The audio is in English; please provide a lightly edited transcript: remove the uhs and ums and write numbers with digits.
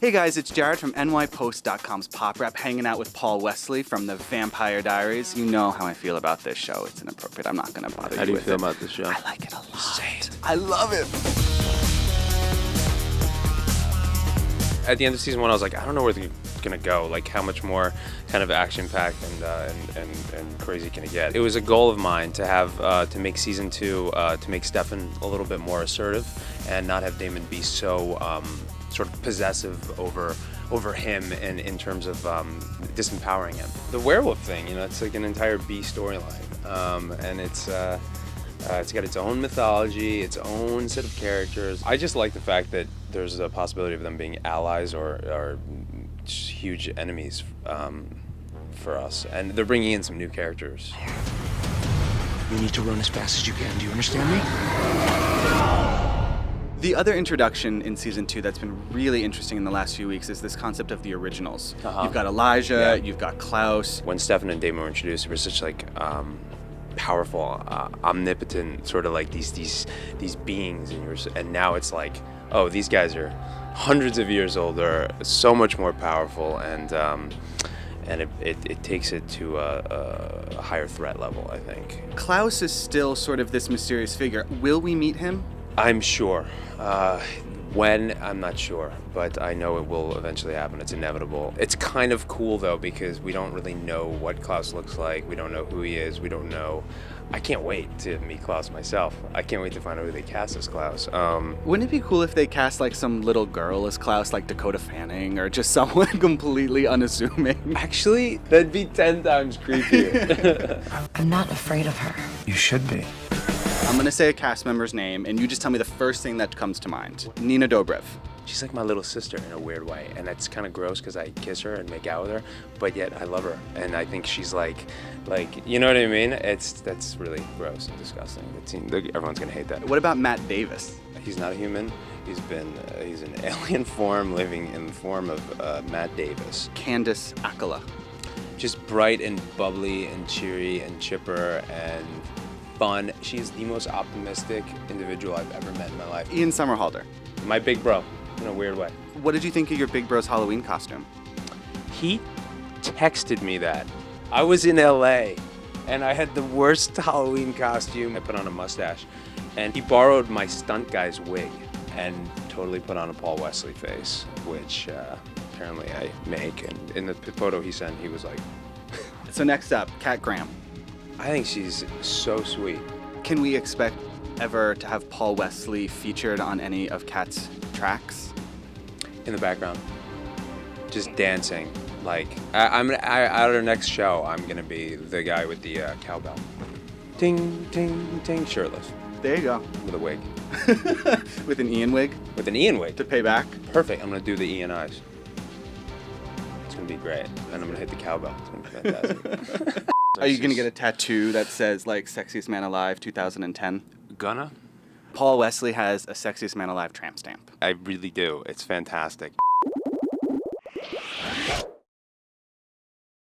Hey guys, it's Jared from NYpost.com's Popwrap, hanging out with Paul Wesley from the Vampire Diaries. You know how I feel about this show. It's inappropriate. I'm not going to bother you with it. How do you feel about this show? I like it a lot. Say it. I love it. At the end of season 1, I was like, I don't know where they're gonna go. Like, how much more kind of action-packed and crazy can it get? It was a goal of mine to have to make season 2 to make Stefan a little bit more assertive and not have Damon be so sort of possessive over him and in terms of disempowering him. The werewolf thing, you know, it's like an entire B storyline, and it's got its own mythology, its own set of characters. I just like the fact that there's a possibility of them being allies or huge enemies for us. And they're bringing in some new characters. You need to run as fast as you can. Do you understand me? The other introduction in season 2 that's been really interesting in the last few weeks is this concept of the originals. You've got Elijah, you've got Klaus. When Stefan and Damon were introduced, there was such like powerful, omnipotent sort of like these beings, and now it's like, oh, these guys are hundreds of years older, so much more powerful, and it takes it to a higher threat level, I think. Klaus is still sort of this mysterious figure. Will we meet him? I'm sure. When, I'm not sure, but I know it will eventually happen. It's inevitable. It's kind of cool, though, because we don't really know what Klaus looks like. We don't know who he is. We don't know. I can't wait to meet Klaus myself. I can't wait to find out who they cast as Klaus. Wouldn't it be cool if they cast like some little girl as Klaus, like Dakota Fanning, or just someone completely unassuming? Actually, that'd be 10 times creepier. I'm not afraid of her. You should be. I'm gonna say a cast member's name, and you just tell me the first thing that comes to mind. Nina Dobrev. She's like my little sister in a weird way, and that's kind of gross because I kiss her and make out with her, but yet I love her, and I think she's like, you know what I mean? That's really gross and disgusting. Everyone's gonna hate that. What about Matt Davis? He's not a human. He's an alien form living in the form of Matt Davis. Candace Akala. Just bright and bubbly and cheery and chipper and fun. She's the most optimistic individual I've ever met in my life. Ian Somerhalder. My big bro, in a weird way. What did you think of your big bro's Halloween costume? He texted me that. I was in LA and I had the worst Halloween costume. I put on a mustache and he borrowed my stunt guy's wig and totally put on a Paul Wesley face, which apparently I make. And in the photo he sent, he was like... So next up, Kat Graham. I think she's so sweet. Can we expect ever to have Paul Wesley featured on any of Kat's tracks? In the background, just dancing. Like, at our next show, I'm gonna be the guy with the cowbell. Ting, ting, ting, shirtless. There you go. With a wig. With an Ian wig? With an Ian wig. To pay back? Perfect, I'm gonna do the Ian eyes. It's gonna be great, and I'm gonna hit the cowbell. It's gonna be fantastic. Are you gonna get a tattoo that says, like, Sexiest Man Alive 2010? Gonna? Paul Wesley has a Sexiest Man Alive tramp stamp. I really do. It's fantastic.